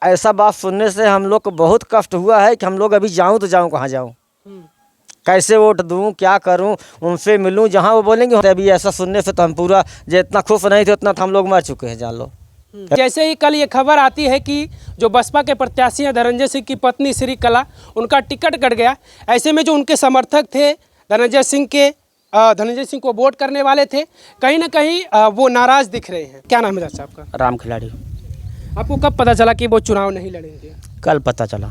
ऐसा बात सुनने से हम लोग को बहुत कष्ट हुआ है कि हम लोग अभी जाऊं तो जाऊं कहाँ जाऊं, कैसे वोट दूं, क्या करूं, उनसे मिलूं, जहां वो बोलेंगे। अभी ऐसा सुनने से तो हम पूरा जितना खुश नहीं थे उतना तो हम लोग मर चुके हैं, जान लो। जैसे ही कल ये खबर आती है कि जो बसपा के प्रत्याशी हैं धनंजय सिंह की पत्नी श्री कला, उनका टिकट कट गया, ऐसे में जो उनके समर्थक थे धनंजय सिंह को वोट करने वाले थे, कहीं ना कहीं वो नाराज दिख रहे हैं। क्या नाम है चाचा आपका? राम खिलाड़ी। आपको कब पता चला कि वो चुनाव नहीं लड़ेंगे? कल पता चला।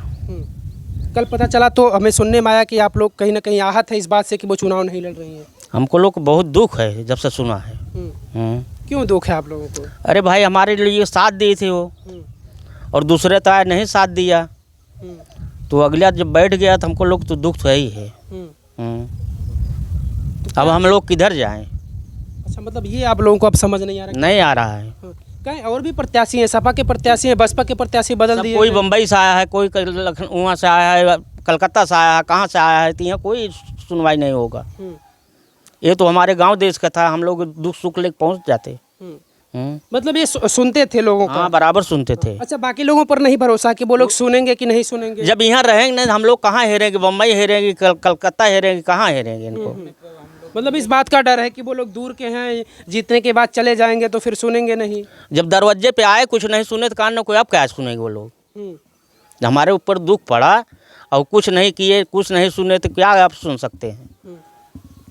कल पता चला तो हमें सुनने में आया कि आप लोग कहीं ना कहीं आहत है इस बात से कि वो चुनाव नहीं लड़ रही हैं। हमको लोग को बहुत दुख है जब से सुना है। क्यों दुख है आप लोगों को? अरे भाई हमारे लिए साथ दी थी वो, और दूसरे तो आए नहीं साथ दिया, तो अगला जब बैठ गया तो हमको लोग तो दुख तो ही है। अब हम लोग किधर जाएं? अच्छा, मतलब ये आप लोगों को अब समझ नहीं आ रहा? नहीं आ रहा है। कहीं और भी प्रत्याशी हैं, सपा के प्रत्याशी हैं, बसपा के प्रत्याशी बदल दिए। कोई बम्बई से आया है, कोई वहाँ से आया है, कलकत्ता से आया है, कहाँ से आया है, तो यहाँ कोई सुनवाई नहीं होगा। ये तो हमारे गांव देश का था, हम लोग दुख सुख लेके पहुँच जाते। मतलब ये सुनते थे लोगों का? हाँ, बराबर सुनते थे। अच्छा, बाकी लोगों पर नहीं भरोसा कि वो लोग सुनेंगे कि नहीं सुनेंगे? जब यहाँ रहेंगे नहीं, हम लोग कहाँ हेरेंगे? बम्बई हेरेंगे, कलकत्ता हेरेंगे, कहाँ हेरेंगे इनको? मतलब इस बात का डर है कि वो लोग दूर के हैं, जीतने के बाद चले जाएंगे तो फिर सुनेंगे नहीं। जब दरवाजे पे आए कुछ नहीं सुने तो कान न कोई, अब क्या सुनेंगे वो लोग? हमारे ऊपर दुख पड़ा और कुछ नहीं किए, कुछ नहीं सुने तो क्या आप सुन सकते हैं?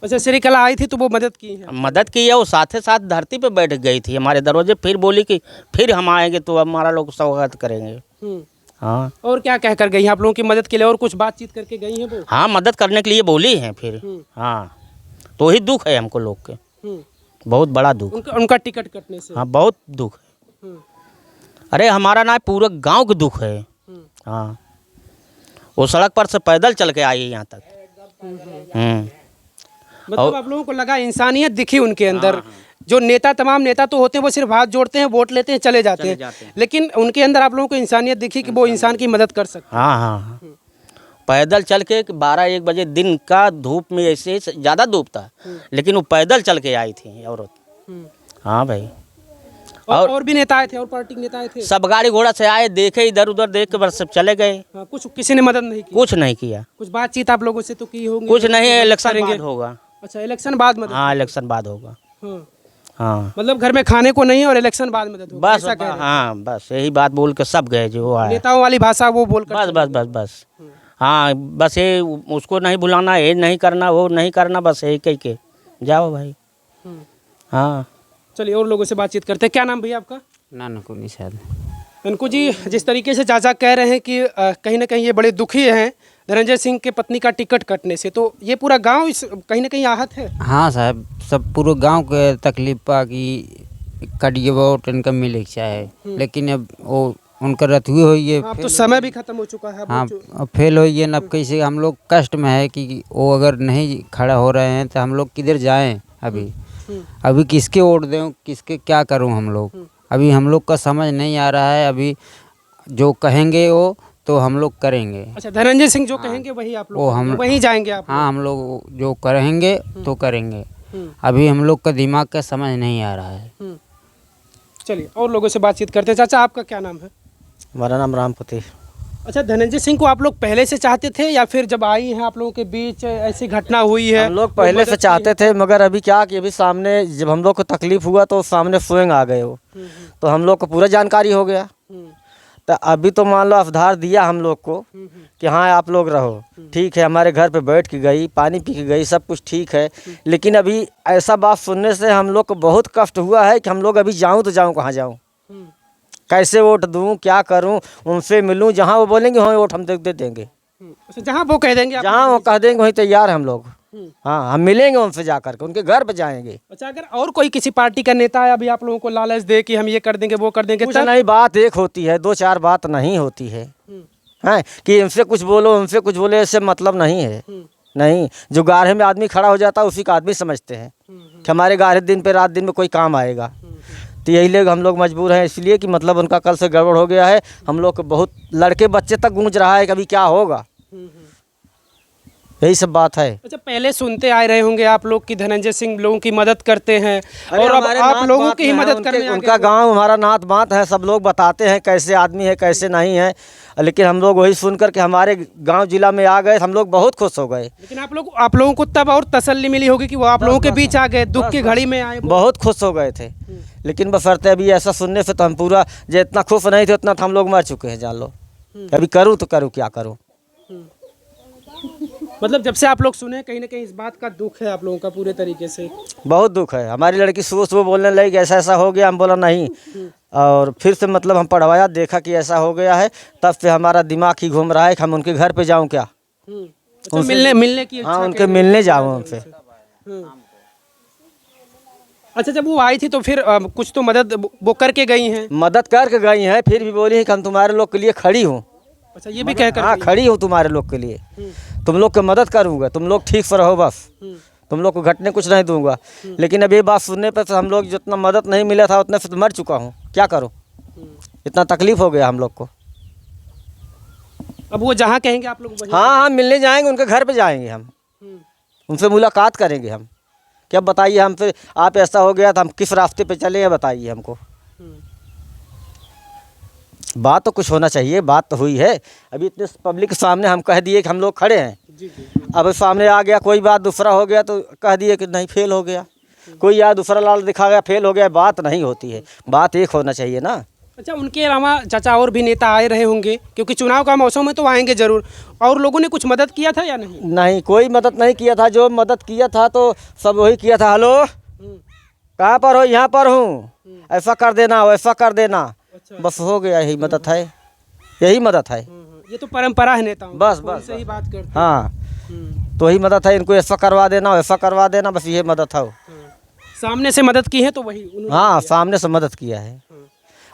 अच्छा, श्री कला आई थी तो वो मदद की है? मदद की है, वो साथे साथ धरती पे बैठ गई थी हमारे दरवाजे, फिर बोली कि फिर हम आएंगे तो हमारा लोग स्वागत करेंगे। हाँ। और क्या कह कर गई हैं आप लोगों की मदद के लिए? और कुछ बातचीत करके गई हैं वो? हाँ, मदद करने के लिए बोली हैं फिर। हाँ, तो ही दुख है हमको लोग के, बहुत बड़ा दुख। उनका टिकट कटने से? हाँ, बहुत दुख है। अरे हमारा ना पूरा गांव का दुख है। हाँ, वो सड़क पर से पैदल चल के आई यहाँ तक। मतलब आप लोगों को लगा इंसानियत दिखी उनके अंदर? जो नेता, तमाम नेता तो होते हैं वो सिर्फ हाथ जोड़ते हैं, वोट लेते हैं, चले जाते हैं, लेकिन उनके अंदर आप लोगों को इंसानियत दिखी कि वो इंसान की मदद कर सकते हैं। हाँ, पैदल चल के 12-1 बजे दिन का धूप में, ऐसे ज़्यादा धूप था, लेकिन वो पैदल चल के आई थी औरत। हाँ भाई। और भी नेता आए थे, और पार्टी के नेता आए थे? सब गाड़ी घोड़ा से आए, देखे इधर उधर, देख के बस सब चले गए। कुछ किसी ने मदद नहीं की? कुछ नहीं किया। कुछ बातचीत आप लोगों से तो की होगी? कुछ नहीं, इलेक्शन बाद होगा। अच्छा, इलेक्शन बाद मदद? हाँ, इलेक्शन बाद होगा। हाँ, मतलब घर में खाने को नहीं और इलेक्शन बाद मदद होगा, बस। हाँ, बस यही बात बोल के सब गए जो आए। नेताओं वाली भाषा वो बोल कर? बस बस बस बस। हाँ, बस ये उसको नहीं बुलाना, ये नहीं करना, वो नहीं करना, बस यही कह के जाओ भाई। हाँ, चलिए और लोगों से बातचीत करते हैं। क्या नाम भैया आपका? नानकू निषाद। इनको जी, जिस तरीके से चाचा कह रहे हैं कि कहीं ना कहीं ये बड़े दुखी हैं धनंजय सिंह के पत्नी का टिकट कटने से, तो ये पूरा गांव इस कहीं ना कहीं आहत है? हाँ साहब, सब पूरे गांव के तकलीफ पा कि कटिए वोट इनका मिले चाहे, लेकिन अब वो उनका रथ हुई हुई है। अब तो समय भी खत्म हो चुका है। हाँ, अब फेल हुई है, अब कैसे हम लोग कष्ट में है कि वो अगर नहीं खड़ा हो रहे हैं तो हम लोग किधर जाएं? अभी किसके वोट दें, किसके क्या करूं हम लोग? अभी हम लोग का समझ नहीं आ रहा है। अभी जो कहेंगे वो तो हम लोग करेंगे। अच्छा, धनंजय सिंह जो कहेंगे वही आप लोग, हम वहीं जाएंगे आप? हाँ, हम लोग जो करेंगे तो करेंगे। अभी हम लोग का दिमाग का समझ नहीं आ रहा है। चलिए और लोगों से बातचीत करते हैं। चाचा आपका क्या नाम है? हमारा नाम रामपति। अच्छा, धनंजय सिंह को आप लोग पहले से चाहते थे या फिर जब आई हैं आप लोगों के बीच ऐसी घटना हुई है? हम लोग पहले से चाहते थे, मगर अभी क्या कि अभी सामने जब हम लोग को तकलीफ हुआ तो सामने स्वयं आ गए वो, तो हम लोग को पूरा जानकारी हो गया। तो अभी तो मान लो अवधार दिया हम लोग को कि हाँ आप लोग रहो, ठीक है, हमारे घर पे बैठ के गई, पानी पी के गई, सब कुछ ठीक है, लेकिन अभी ऐसा बात सुनने से हम लोग को बहुत कष्ट हुआ है कि हम लोग अभी जाऊं तो जाऊं कहाँ जाऊं, कैसे वोट दूं, क्या करूं, उनसे मिलूं, जहां वो बोलेंगे वहीं वोट हम दे देंगे। जहां वो कह देंगे, जहां वो कह देंगे वहीं तैयार हैं हम लोग। हाँ, हम मिलेंगे उनसे जाकर के, उनके घर पे जाएंगे। अच्छा, अगर और कोई किसी पार्टी का नेता है अभी आप लोगों को लालच दे कि हम ये कर देंगे वो कर देंगे, कुछ नहीं, बात एक होती है, 2-4 बात नहीं होती है। हैं कि इनसे कुछ बोलो, उनसे कुछ बोले, इससे मतलब नहीं है। नहीं, जो गाढ़े में आदमी खड़ा हो जाता है उसी का आदमी समझते हैं कि हमारे गाढ़े दिन पे रात दिन में कोई काम आएगा। तो यही लोग हम लोग मजबूर हैं, इसलिए कि मतलब उनका कल से गड़बड़ हो गया है। हम लोग को बहुत लड़के बच्चे तक गूंज रहा है कि अभी क्या होगा। यही सब बात है। अच्छा, पहले सुनते आ रहे होंगे आप लोग कि धनंजय सिंह लोगों की मदद करते हैं अरे और अब हमारे आप नात लोगों बात की ही में है, मदद करने आ उनका गए। गांव हमारा नात बात है, सब लोग बताते हैं कैसे आदमी है कैसे नहीं है, लेकिन हम लोग वही सुन कर के हमारे गांव जिला में आ गए, हम लोग बहुत खुश हो गए। लेकिन आप लोगों को तब और तसल्ली मिली होगी कि वो आप लोगों के बीच आ गए, दुख की घड़ी में आए वो। बहुत खुश हो गए थे, लेकिन बशर्ते अभी ऐसा सुनने से तो हम पूरा जो इतना खुश नहीं थे उतना तो हम लोग मर चुके हैं, जान लो। अभी करूँ तो करूँ क्या करूँ। मतलब जब से आप लोग सुने कहीं ना कहीं इस बात का दुख है आप लोगों का पूरे तरीके से। बहुत दुख है। हमारी लड़की सुबह सुबह बोलने लगी ऐसा ऐसा हो गया, हम बोला नहीं, और फिर से मतलब हम पढ़वाया, देखा कि ऐसा हो गया है, तब से हमारा दिमाग ही घूम रहा है कि हम उनके घर पे जाऊं क्या। अच्छा, मिलने की हाँ, इच्छा उनके कैसे? मिलने जाऊं उनसे। अच्छा, जब वो आई थी तो फिर कुछ तो मदद वो करके गई हैं। मदद करके गई हैं, फिर भी बोली कि हम तुम्हारे लोग के लिए खड़ी हूँ। अच्छा, ये भी कह कर हाँ, खड़ी हूँ तुम्हारे लोग के लिए, तुम लोग की मदद करूँगा, तुम लोग ठीक से रहो बस, तुम लोग को घटने कुछ नहीं दूंगा। लेकिन अब ये बात सुनने पर तो हम लोग जितना मदद नहीं मिला था उतने से तो मर चुका हूँ, क्या करूँ। इतना तकलीफ हो गया हम लोग को। अब वो जहाँ कहेंगे आप लोग वहीं। हाँ, हम मिलने जाएंगे, उनके घर पे जाएंगे, हम उनसे मुलाकात करेंगे। हम क्या बताइए, हमसे आप ऐसा हो गया तो हम किस रास्ते पे चले हैं बताइए हमको। बात तो कुछ होना चाहिए, बात तो हुई है। अभी इतने पब्लिक के सामने हम कह दिए कि हम लोग खड़े हैं, जी जी। अब सामने आ गया कोई बात दूसरा हो गया तो कह दिए कि नहीं फेल हो गया, कोई यार दूसरा लाल दिखा गया फेल हो गया। बात नहीं होती है, बात एक होना चाहिए ना। अच्छा, उनके अलावा चाचा और भी नेता आए रहे होंगे क्योंकि चुनाव का मौसम है तो आएंगे जरूर, और लोगों ने कुछ मदद किया था या नहीं? नहीं, कोई मदद नहीं किया था। जो मदद किया था तो सब वही किया था, हेलो कहाँ पर हो, यहाँ पर हूँ, ऐसा कर देना वैसा कर देना, अच्छा। बस हो गया, यही मदद है, यही मदद है। ये तो परंपरा है नेताओं की, बस, फोन बस, से ही बात करते हैं। हाँ, तो वही मदद है, इनको ऐसा करवा देना वैसा करवा देना, बस ये मदद है। सामने से मदद की है तो वही उन्होंने हाँ, किया। सामने से मदद किया है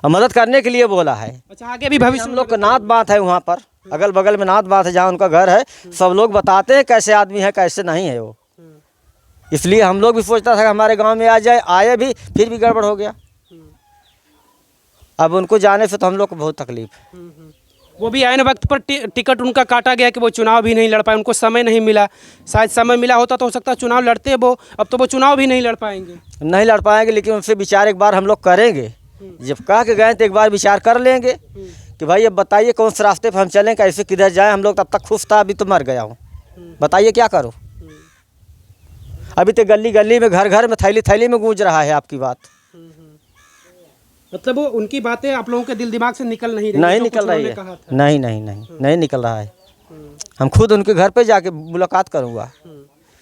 और मदद करने के लिए बोला है। अच्छा, आगे भी भविष्य हम में लोग का नात बात है वहाँ पर, अगल बगल में नात बात है, जहाँ उनका घर है, सब लोग बताते हैं कैसे आदमी है कैसे नहीं है वो। इसलिए हम लोग भी सोचता था कि हमारे गांव में आ जाए, आए भी, फिर भी गड़बड़ हो गया। अब उनको जाने से तो हम लोग को बहुत तकलीफ है। वो भी आए वक्त पर टिकट उनका काटा गया कि वो चुनाव भी नहीं लड़ पाए, उनको समय नहीं मिला। शायद समय मिला होता तो हो सकता है चुनाव लड़ते वो, अब तो वो चुनाव भी नहीं लड़ पाएंगे। नहीं लड़ पाएंगे, लेकिन उनसे विचार एक बार हम लोग करेंगे। जब कह के गए तो एक बार विचार कर लेंगे कि भाई अब बताइए कौन से रास्ते पर हम चलें, कैसे किधर जाएं। हम लोग तब तक खुश था, अभी तो मर गया हूँ, बताइए क्या करूँ। अभी तो गली गली में घर घर में थैली थैली में गूंज रहा है आपकी बात। मतलब वो उनकी बातें आप लोगों के दिल दिमाग से निकल नहीं रही, नहीं जो निकल कुछ रही उन्होंने है, कहा था। नहीं नहीं नहीं नहीं निकल रहा है। हम खुद उनके घर पे जाके मुलाकात करूँगा।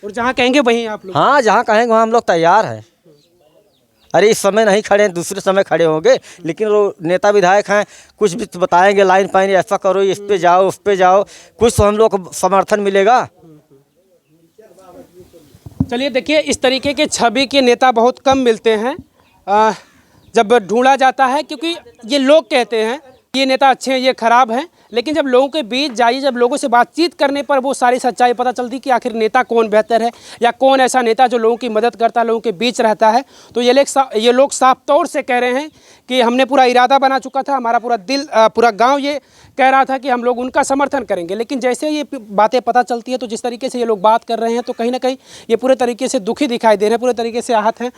और जहाँ कहेंगे वहीं आप लोग। हाँ, जहाँ कहेंगे वहाँ हम लोग तैयार हैं। अरे इस समय नहीं खड़े हैं, दूसरे समय खड़े होंगे, लेकिन वो नेता विधायक हैं, कुछ भी तो बताएंगे, लाइन पाइन ऐसा करो, इस पे जाओ उस पे जाओ, कुछ तो हम लोग को समर्थन मिलेगा। चलिए देखिए, इस तरीके के छवि के नेता बहुत कम मिलते हैं जब ढूंढा जाता है, क्योंकि ये लोग कहते हैं ये नेता अच्छे हैं ये खराब हैं, लेकिन जब लोगों के बीच जाइए, जब लोगों से बातचीत करने पर वो सारी सच्चाई पता चलती कि आखिर नेता कौन बेहतर है या कौन ऐसा नेता जो लोगों की मदद करता है, लोगों के बीच रहता है। तो ये लोग साफ तौर से कह रहे हैं कि हमने पूरा इरादा बना चुका था, हमारा पूरा दिल पूरा गांव ये कह रहा था कि हम लोग उनका समर्थन करेंगे, लेकिन जैसे ये बातें पता चलती है तो जिस तरीके से ये लोग बात कर रहे हैं तो कहीं ना कहीं ये पूरे तरीके से दुखी दिखाई दे रहे हैं, पूरे तरीके से आहत हैं।